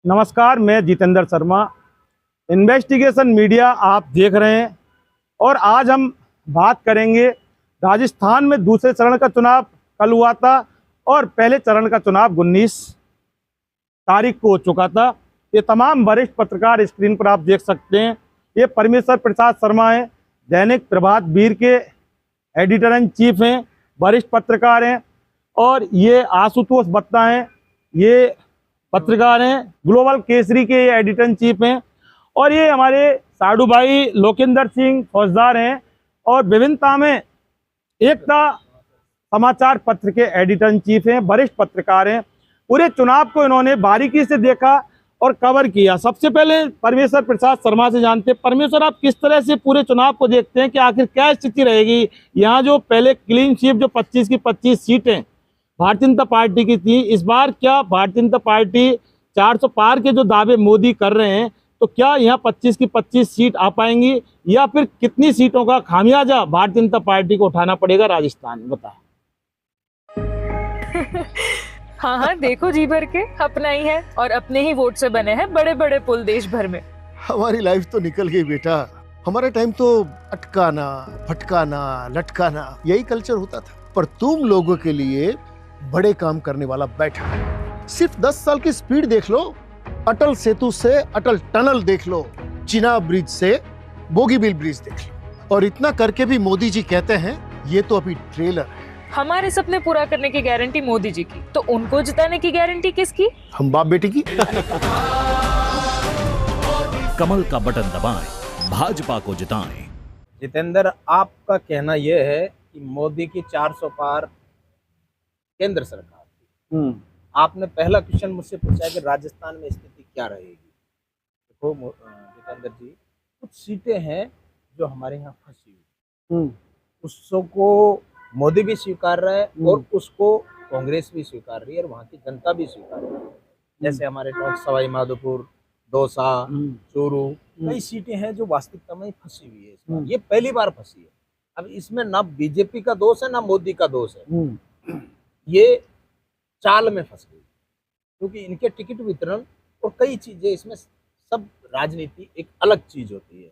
नमस्कार, मैं Jitendra Sharma. Investigation media आप देख रहे हैं और आज हम बात करेंगे। राजस्थान में दूसरे चरण का चुनाव कल हुआ था और पहले चरण का चुनाव 19 तारीख को हो चुका था। ये तमाम वरिष्ठ पत्रकार स्क्रीन पर आप देख सकते हैं। ये परमेश्वर प्रसाद शर्मा हैं, दैनिक प्रभात वीर के एडिटर इन चीफ हैं, वरिष्ठ पत्रकार हैं। और ये आशुतोष बत्ता हैं, ये पत्रकार हैं, ग्लोबल केसरी के एडिटर इन चीफ हैं। और ये हमारे साडू भाई लोकेंद्र सिंह फौजदार हैं और विभिन्नता में एकता समाचार पत्र के एडिटर इन चीफ हैं, वरिष्ठ पत्रकार हैं। पूरे चुनाव को इन्होंने बारीकी से देखा और कवर किया। सबसे पहले परमेश्वर प्रसाद शर्मा से जानते हैं। परमेश्वर, आप किस तरह से पूरे चुनाव को देखते हैं कि आखिर क्या स्थिति रहेगी? यहाँ जो पहले क्लीन स्वीप जो 25 की 25 सीटें भारतीय जनता पार्टी की थी, इस बार क्या भारतीय जनता पार्टी 400 पार के जो दावे मोदी कर रहे हैं, तो क्या यहाँ 25 की 25 सीट आ पाएंगी या फिर कितनी सीटों का खामियाजा भारतीय जनता पार्टी को उठाना पड़ेगा राजस्थान में? बताएं। हाँ, देखो जी भर के अपना ही है और अपने ही वोट से बने हैं बड़े बड़े पुल देश भर में। हमारी लाइफ तो निकल गई बेटा। हमारे टाइम तो अटकाना, फटकाना, लटकाना यही कल्चर होता था। पर तुम लोगों के लिए बड़े काम करने वाला बैठा है। सिर्फ 10 साल की स्पीड देख लो। अटल सेतु से अटल टनल देख लो, चिनाब ब्रिज से बोगीबील ब्रिज देख लो। और इतना करके भी मोदी जी कहते हैं ये तो अभी ट्रेलर है। हमारे सपने पूरा करने की गारंटी मोदी जी की, तो उनको जिताने की गारंटी किसकी? हम बाप बेटी की। कमल का बटन दबाएं, भाजपा को जिताएं। जितेंद्र, आपका कहना यह है कि मोदी की 400 पार केंद्र सरकार। आपने पहला क्वेश्चन मुझसे पूछा है कि राजस्थान में स्थिति क्या रहेगी। देखो जितेंद्र जी, कुछ सीटें हैं जो हमारे यहाँ फंसी हुई, उसको मोदी भी स्वीकार रहा है और उसको कांग्रेस भी स्वीकार रही है और वहाँ की जनता भी स्वीकार रही है। जैसे हमारे टॉप सवाई माधोपुर, दौसा, चूरू, कई सीटें हैं जो वास्तविकता में फंसी हुई है। इस बार ये पहली बार फंसी है। अब इसमें ना बीजेपी का दोष है ना मोदी का दोष है। ये चाल में फंस गई क्योंकि इनके टिकट वितरण और कई चीजें इसमें, सब राजनीति एक अलग चीज होती है।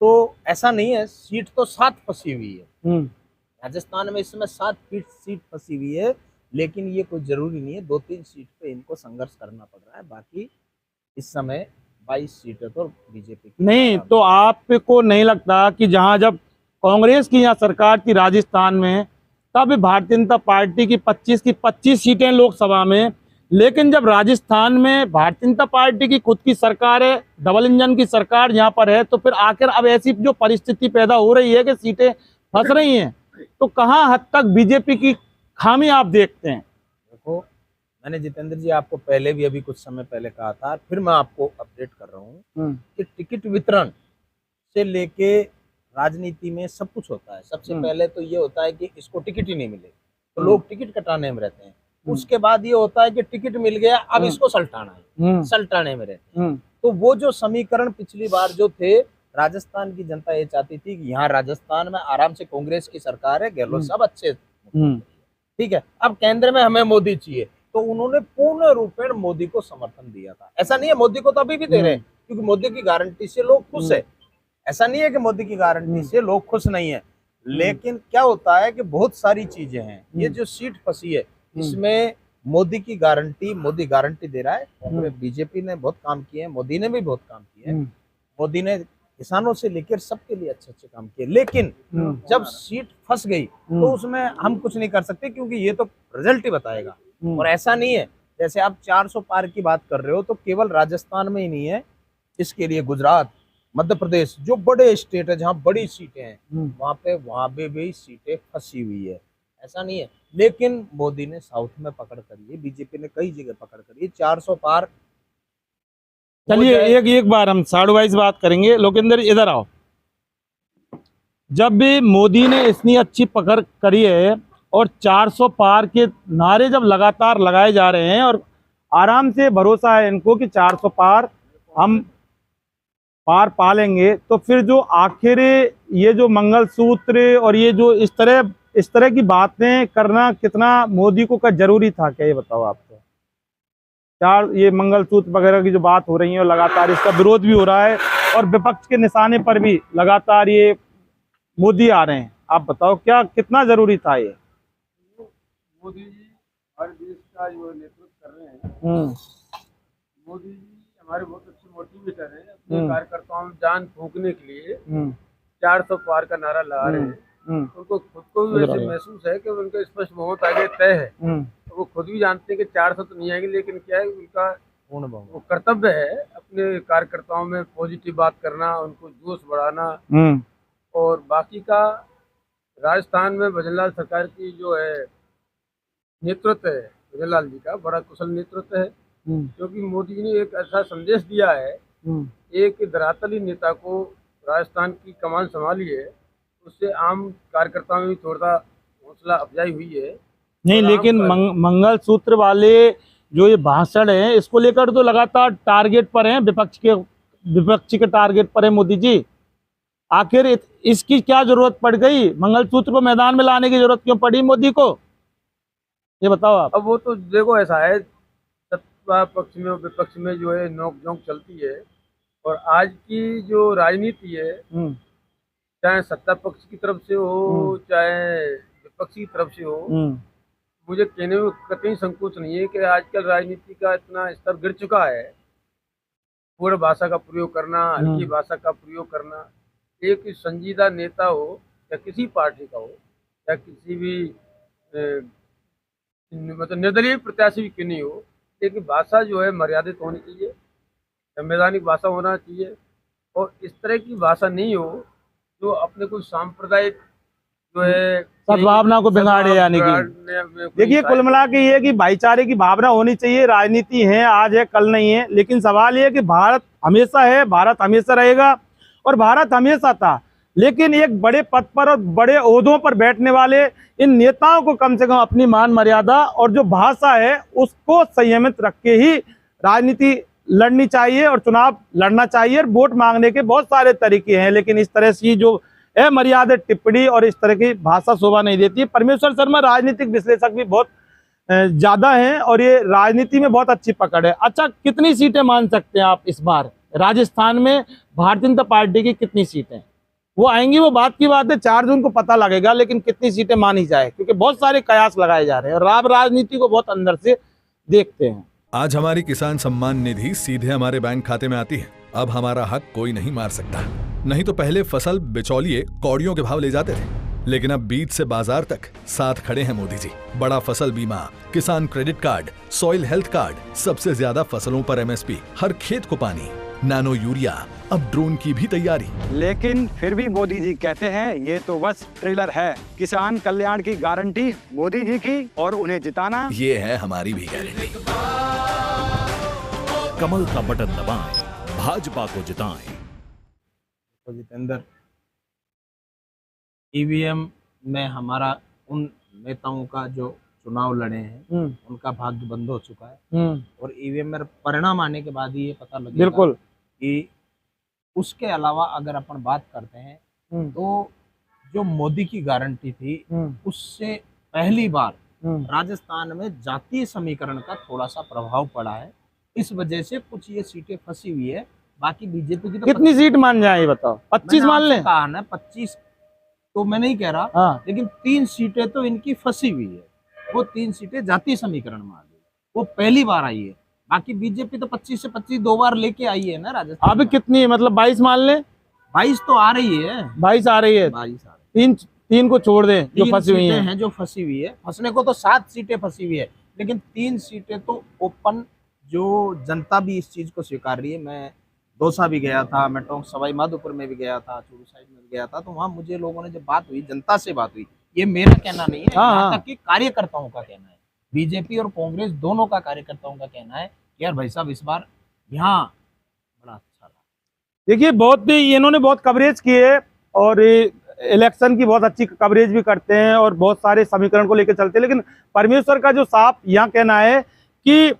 तो ऐसा नहीं है, सीट तो 7 फंसी हुई है राजस्थान में। इस समय 7 सीट फंसी हुई है, लेकिन ये कोई जरूरी नहीं है। 2-3 सीट पे इनको संघर्ष करना पड़ रहा है। बाकी इस समय 22 सीटें तो बीजेपी की नहीं, तो आपको नहीं लगता कि जहां जब कांग्रेस की यहाँ सरकार थी राजस्थान में, तब भारतीय जनता पार्टी की 25 की 25 सीटें लोकसभा में, लेकिन जब राजस्थान में भारतीय जनता पार्टी की खुद की सरकार है, डबल इंजन की सरकार यहाँ पर है, तो फिर आखिर अब ऐसी जो परिस्थिति पैदा हो रही है कि सीटें फंस रही हैं, तो कहाँ हद तक बीजेपी की खामी आप देखते हैं? देखो, मैंने जितेंद्र जी आपको पहले भी अभी कुछ समय पहले कहा था, फिर मैं आपको अपडेट कर रहा हूँ कि टिकट वितरण से लेके राजनीति में सब कुछ होता है। सबसे पहले तो ये होता है कि इसको टिकट ही नहीं मिले तो लोग टिकट कटाने में रहते हैं। उसके बाद ये होता है कि टिकट मिल गया, अब इसको सल्टाना है, सल्टाने में रहते हैं। तो वो जो समीकरण पिछली बार जो थे, राजस्थान की जनता ये चाहती थी कि यहाँ राजस्थान में आराम से कांग्रेस की सरकार है, गहलोत साहब अच्छे, ठीक है, अब केंद्र में हमें मोदी चाहिए। तो उन्होंने पूर्ण रूपेण मोदी को समर्थन दिया था। ऐसा नहीं है, मोदी को तो अभी भी दे रहे हैं क्योंकि मोदी की गारंटी से लोग खुश है। ऐसा नहीं है कि मोदी की गारंटी से लोग खुश नहीं है, लेकिन क्या होता है कि बहुत सारी चीजें हैं। ये जो सीट फंसी है इसमें मोदी की गारंटी, मोदी गारंटी दे रहा है। बीजेपी ने बहुत काम किए हैं, मोदी ने भी बहुत काम किए हैं। मोदी ने किसानों से लेकर सबके लिए अच्छे अच्छे काम किए, लेकिन जब सीट फंस गई तो उसमें हम कुछ नहीं कर सकते क्योंकि ये तो रिजल्ट ही बताएगा। और ऐसा नहीं है, जैसे आप 400 पार की बात कर रहे हो, तो केवल राजस्थान में ही नहीं है, इसके लिए गुजरात, मध्य प्रदेश, जो बड़े स्टेट है जहाँ बड़ी सीटें हैं, वहाँ पे भी सीटें फंसी हुई है। ऐसा नहीं है, लेकिन मोदी ने साउथ में पकड़ करी है, बीजेपी ने कई जगह पकड़ करी है। 400 पार। चलिए एक बार हम साडू भाई से बात करेंगे। लोकेंद्र, इधर आओ। जब भी मोदी ने इतनी अच्छी पकड़ करी है और 400 पार के नारे जब लगातार लगाए जा रहे हैं और आराम से भरोसा है इनको कि 400 पार हम पार पा लेंगे, तो फिर जो आखिर ये जो मंगलसूत्र और ये जो इस तरह की बातें करना कितना मोदी को का जरूरी था? क्या ये बताओ आपको? चार ये मंगलसूत्र वगैरह की जो बात हो रही है, लगातार इसका विरोध भी हो रहा है और विपक्ष के निशाने पर भी लगातार ये मोदी आ रहे हैं। आप बताओ क्या कितना जरूरी था ये? मोदी जी हमारे देश का जो नेतृत्व कर रहे हैं, मोदी जी हमारे बहुत अच्छे मोटिवेटर हैं। अपने कार्यकर्ताओं में जान फूंकने के लिए 400 पार का नारा लगा रहे हैं। उनको खुद को भी वैसे महसूस है कि उनका स्पष्ट बहुत आगे तय है। तो वो खुद भी जानते हैं कि 400 तो नहीं आएंगे, लेकिन क्या है उनका वो कर्तव्य है अपने कार्यकर्ताओं में पॉजिटिव बात करना, उनको जोश बढ़ाना। और बाकी का राजस्थान में भजनलाल सरकार की जो है नेतृत्व है, भजनलाल जी का बड़ा कुशल नेतृत्व है, क्योंकि मोदी जी ने एक ऐसा संदेश दिया है, एक धरातली नेता को राजस्थान की कमान संभाली है, उससे आम कार्यकर्ताओं में भी थोड़ा हौसला अफजाई हुई है। नहीं, लेकिन मंगलसूत्र वाले जो ये भाषण है इसको लेकर तो लगातार टारगेट पर हैं, विपक्ष के टारगेट पर है मोदी जी। आखिर इसकी क्या जरूरत पड़ गई? मंगलसूत्र को मैदान में लाने की जरूरत क्यों पड़ी मोदी को, ये बताओ आप। अब वो तो देखो ऐसा है, सत्ता पक्ष में और विपक्ष में जो है नोक झोंक चलती है, और आज की जो राजनीति है चाहे सत्ता पक्ष की तरफ से हो चाहे विपक्ष की तरफ से हो, मुझे कहने में कतई संकोच नहीं है कि आजकल राजनीति का इतना स्तर गिर चुका है। पूर्ण भाषा का प्रयोग करना, हल्की भाषा का प्रयोग करना, एक संजीदा नेता हो या किसी पार्टी का हो या किसी भी मतलब निर्दलीय प्रत्याशी भी क्यों नहीं हो, लेकिन भाषा जो है मर्यादित होनी चाहिए, संवैधानिक भाषा होना चाहिए। और इस तरह की भाषा नहीं हो जो अपने कोई सांप्रदायिक जो है सद्भावना को बिगाड़े। यानी कि देखिए कुल मिला के ये कि भाईचारे की भावना होनी चाहिए। राजनीति है, आज है कल नहीं है, लेकिन सवाल ये है कि भारत हमेशा है, भारत हमेशा रहेगा और भारत हमेशा था। लेकिन एक बड़े पद पर और बड़े ओहदों पर बैठने वाले इन नेताओं को कम से कम अपनी मान मर्यादा और जो भाषा है उसको संयमित रख के ही राजनीति लड़नी चाहिए और चुनाव लड़ना चाहिए। और वोट मांगने के बहुत सारे तरीके हैं, लेकिन इस तरह से जो अमर्यादित टिप्पणी और इस तरह की भाषा शोभा नहीं देती है। परमेश्वर शर्मा राजनीतिक विश्लेषक भी बहुत ज्यादा हैं और ये राजनीति में बहुत अच्छी पकड़ है। अच्छा, कितनी सीटें मान सकते हैं आप इस बार राजस्थान में? भारतीय जनता पार्टी की कितनी सीटें वो आएंगी, वो बात की बात है, 4 जून को पता लगेगा, लेकिन कितनी सीटें मानी जाए, क्योंकि बहुत सारे कयास लगाए जा रहे हैं और आप राजनीति को बहुत अंदर से देखते हैं। आज हमारी किसान सम्मान निधि सीधे हमारे बैंक खाते में आती है। अब हमारा हक कोई नहीं मार सकता। नहीं तो पहले फसल बिचौलिए कौड़ियों के भाव ले जाते थे, लेकिन अब बीज से बाजार तक साथ खड़े हैं मोदी जी। बड़ा फसल बीमा, किसान credit card, soil health card, सबसे ज्यादा फसलों पर MSP, हर खेत को पानी, नैनो यूरिया, अब ड्रोन की भी तैयारी। लेकिन फिर भी मोदी जी कहते हैं ये तो बस ट्रेलर है। किसान कल्याण की गारंटी मोदी जी की और उन्हें जिताना ये है हमारी भी गारंटी। कमल का बटन दबाएं, भाजपा को जिताएं। तो जितेंद्र, EVM में हमारा उन नेताओं का जो चुनाव लड़े हैं उनका भाग्य बंद हो चुका है और EVM में परिणाम आने के बाद ही ये पता लगेगा बिल्कुल कि उसके अलावा अगर अपन बात करते हैं तो जो मोदी की गारंटी थी उससे पहली बार राजस्थान में जातीय समीकरण का थोड़ा सा प्रभाव पड़ा है। इस वजह से कुछ ये सीटें फंसी हुई है। बाकी बीजेपी की तो कितनी सीट मान जाए ये बताओ? 25 मान लें? कहा ना 25 तो मैं नहीं कह रहा, हाँ। लेकिन 3 सीटें तो इनकी फंसी हुई है। वो 3 सीटें जातीय समीकरण में आ गई, वो पहली बार आई है। बाकी बीजेपी तो 25 से 25 2 बार लेके आई है ना राजस्थान। अभी कितनी, मतलब 22 मान लें? 22 तो आ रही है, 22 आ रही है। 22 आ रही है। 3 को छोड़ दें जो फंसी हुई हैं, जो फंसी हुई है। फंसने को तो 7 सीटें फंसी हुई है, लेकिन 3 सीटें तो ओपन, जो जनता भी इस चीज को स्वीकार रही है। मैं दौसा भी गया था, मैं टोंक सवाई माधोपुर में भी गया था, चूरू साइड में भी गया था, तो वहाँ मुझे लोगों ने जब बात हुई, जनता से बात हुई, ये मेरा कहना नहीं है, यहाँ तक कि कार्यकर्ताओं का कहना है, बीजेपी और कांग्रेस दोनों का कार्यकर्ताओं का कहना है कि यार भाई साहब इस बार यहाँ बड़ा अच्छा रहा। देखिए बहुत इन्होंने बहुत कवरेज की है और इलेक्शन की बहुत अच्छी कवरेज भी करते हैं और बहुत सारे समीकरण को लेकर चलते हैं। लेकिन परमेश्वर का जो साफ यहाँ कहना है कि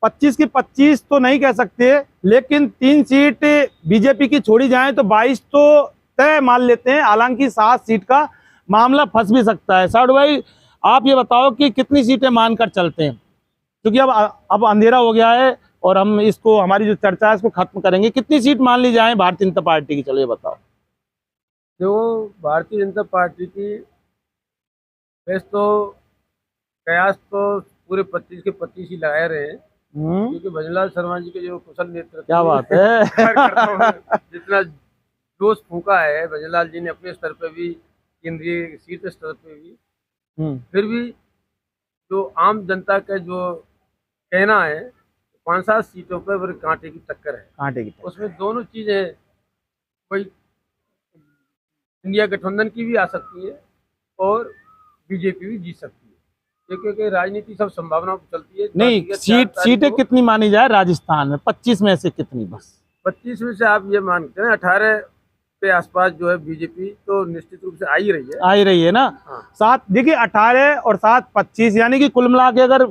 25 की 25 तो नहीं कह सकते, लेकिन 3 सीट बीजेपी की छोड़ी जाए तो 22 तो तय मान लेते हैं। हालांकि 7 सीट का मामला फंस भी सकता है। साउड भाई आप ये बताओ कि कितनी सीटें मानकर चलते हैं? क्योंकि अब अंधेरा हो गया है और हम इसको, हमारी जो चर्चा है इसको खत्म करेंगे। कितनी सीट मान ली जाए भारतीय जनता पार्टी की, चलो ये बताओ। जो भारतीय जनता पार्टी की वैसे तो कयास तो पूरे 25 के 25 ही लगा रहे हैं, क्योंकि भजनलाल शर्मा जी के जो कुशल नेतृत्व, क्या बात है कार्यकर्ताओं ने जितना जोश फूंका है भजनलाल जी ने अपने स्तर पे भी, केंद्रीय सीट स्तर पे भी, फिर भी जो आम जनता का जो कहना है 5-7 सीटों पर कांटे की टक्कर है, कांटे की। उसमें दोनों चीजें, कोई इंडिया गठबंधन की भी आ सकती है और बीजेपी भी जीत सकती है, क्योंकि राजनीति सब संभावनाओं पर चलती है। नहीं, सीटें कितनी मानी जाए राजस्थान में? 25 में से कितनी? बस 25 में से आप ये मानते हैं 18 के आसपास जो है बीजेपी तो निश्चित रूप से आ ही रही है ना। हाँ। 7 देखिए, 18 और 7 25, यानी कि कुल मिला के अगर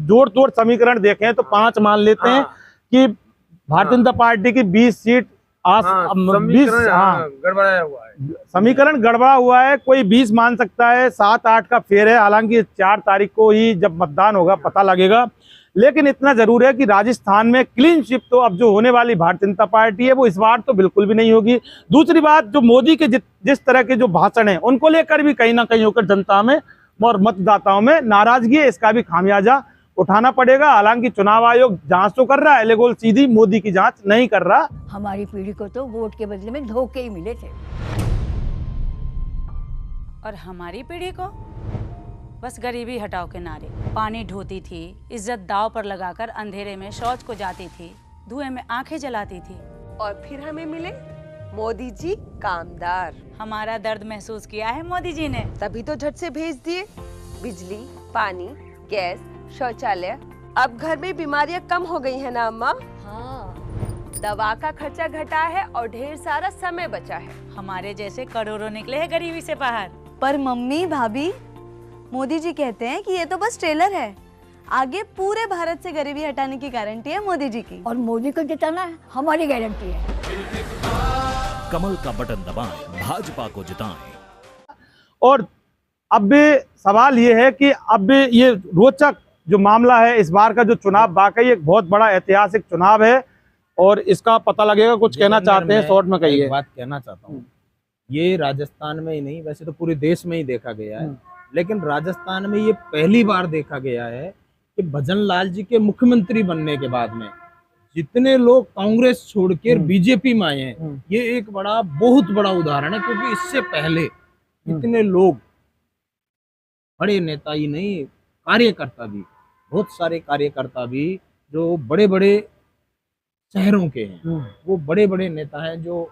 जोड़ तोड़ समीकरण देखें तो 5 मान लेते हैं कि भारतीय जनता पार्टी की 20 सीट गड़बड़ाया हुआ है, समीकरण गड़बड़ा हुआ है। कोई 20 मान सकता है, 7-8 का फेर है, हालांकि 4 तारीख को ही जब मतदान होगा पता लगेगा। लेकिन इतना जरूर है कि राजस्थान में क्लीन स्वीप तो अब जो होने वाली भारतीय जनता पार्टी है वो इस बार तो बिल्कुल भी नहीं होगी। दूसरी बात, जो मोदी के जिस तरह के जो भाषण है उनको लेकर भी कहीं ना कहीं होकर जनता में और मतदाताओं में नाराजगी है, इसका भी खामियाजा उठाना पड़ेगा। हालांकि चुनाव आयोग जांच तो कर रहा है, लेकिन सीधी मोदी की जांच नहीं कर रहा। हमारी पीढ़ी को तो वोट के बदले में धोखे ही मिले थे, और हमारी पीढ़ी को बस गरीबी हटाओ के नारे। पानी ढोती थी, इज्जत दाव पर लगाकर अंधेरे में शौच को जाती थी, धुएं में आंखें जलाती थी, और फिर हमें मिले मोदी जी कामदार। हमारा दर्द महसूस किया है मोदी जी ने, तभी तो झट से भेज दिए बिजली, पानी, गैस, शौचालय। अब घर में बीमारियां कम हो गई है ना अम्मा? हाँ, दवा का खर्चा घटा है और ढेर सारा समय बचा है। हमारे जैसे करोड़ों निकले हैं गरीबी से बाहर। पर मम्मी भाभी, मोदी जी कहते हैं कि ये तो बस ट्रेलर है, आगे पूरे भारत से गरीबी हटाने की गारंटी है मोदी जी की। और मोदी को जिताना है हमारी गारंटी है। कमल का बटन दबाएं, भाजपा को जिताएं। और अब सवाल ये है कि अब ये रोचक जो मामला है, इस बार का जो चुनाव वाकई एक बहुत बड़ा ऐतिहासिक चुनाव है और इसका पता लगेगा। कुछ कहना चाहते हैं, शॉर्ट में कहिए। एक बात कहना चाहता हूँ, ये राजस्थान में ही नहीं, वैसे तो पूरे देश में ही देखा गया है, लेकिन राजस्थान में ये पहली बार देखा गया है कि भजनलाल जी के मुख्यमंत्री बनने के बाद में जितने लोग कांग्रेस छोड़कर बीजेपी में आए हैं, ये एक बहुत बड़ा उदाहरण है। क्योंकि इससे पहले इतने लोग, बड़े नेता ही नहीं, कार्यकर्ता भी, बहुत सारे कार्यकर्ता भी जो बड़े बड़े शहरों के हैं, वो बड़े बड़े नेता हैं, जो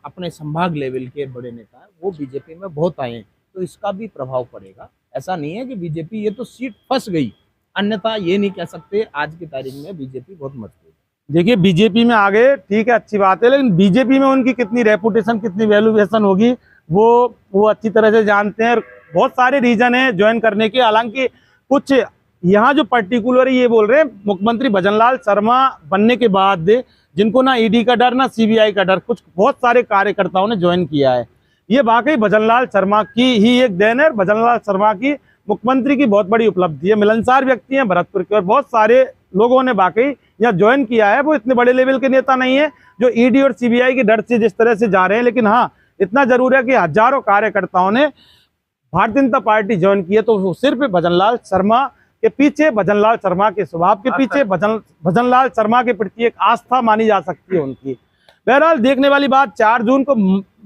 अपने संभाग लेवल के बड़े नेता हैं, वो बीजेपी में बहुत आए हैं। तो इसका भी प्रभाव पड़ेगा। ऐसा नहीं है कि बीजेपी ये तो सीट फंस गई, अन्यथा ये नहीं कह सकते आज की तारीख में बीजेपी बहुत मजबूत है। देखिए, बीजेपी में आ गए, ठीक है, अच्छी बात है, लेकिन बीजेपी में उनकी कितनी रेपुटेशन, कितनी वैल्यूएशन होगी वो अच्छी तरह से जानते हैं। बहुत सारे रीजन है ज्वाइन करने के। हालांकि कुछ यहाँ जो पर्टिकुलर ये बोल रहे हैं, मुख्यमंत्री भजनलाल शर्मा बनने के बाद जिनको ना ईडी का डर ना सीबीआई का डर, कुछ बहुत सारे कार्यकर्ताओं ने ज्वाइन किया है। ये वाकई भजनलाल शर्मा की ही एक देन है। भजनलाल शर्मा की मुख्यमंत्री की बहुत बड़ी उपलब्धि है। मिलनसार व्यक्ति हैं भरतपुर के, और बहुत सारे लोगों ने वाकई यहाँ ज्वाइन किया है। वो इतने बड़े लेवल के नेता नहीं है जो ईडी और सीबीआई के डर से जिस तरह से जा रहे हैं, लेकिन हाँ, इतना जरूर है कि हजारों कार्यकर्ताओं ने भारतीय जनता पार्टी ज्वाइन की है। तो वो सिर्फ भजनलाल शर्मा के पीछे, भजनलाल शर्मा के स्वभाव के पीछे, भजनलाल शर्मा के प्रति एक आस्था मानी जा सकती है उनकी। बहरहाल देखने वाली बात, 4 जून को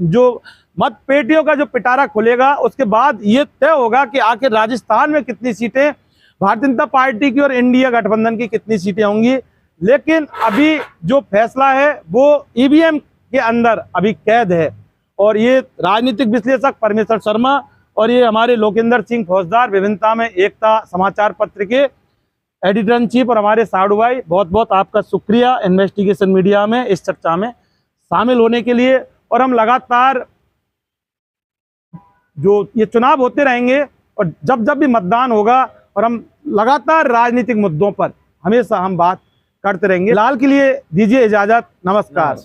जो मत पेटियों का जो पिटारा खुलेगा, उसके बाद ये तय होगा कि आखिर राजस्थान में कितनी सीटें भारतीय जनता पार्टी की और इंडिया गठबंधन की कितनी सीटें होंगी। लेकिन अभी जो फैसला है वो ईवीएम के अंदर अभी कैद है। और ये राजनीतिक विश्लेषक परमेश्वर शर्मा और ये हमारे लोकेंद्र सिंह फौजदार, विभिन्नता में एकता समाचार पत्र के एडिटर इन चीफ, और हमारे साड़ू भाई, बहुत बहुत आपका शुक्रिया इन्वेस्टिगेशन मीडिया में इस चर्चा में शामिल होने के लिए। और हम लगातार जो ये चुनाव होते रहेंगे और जब जब भी मतदान होगा, और हम लगातार राजनीतिक मुद्दों पर हमेशा हम बात करते रहेंगे। फिलहाल के लिए दीजिए इजाजत, नमस्कार।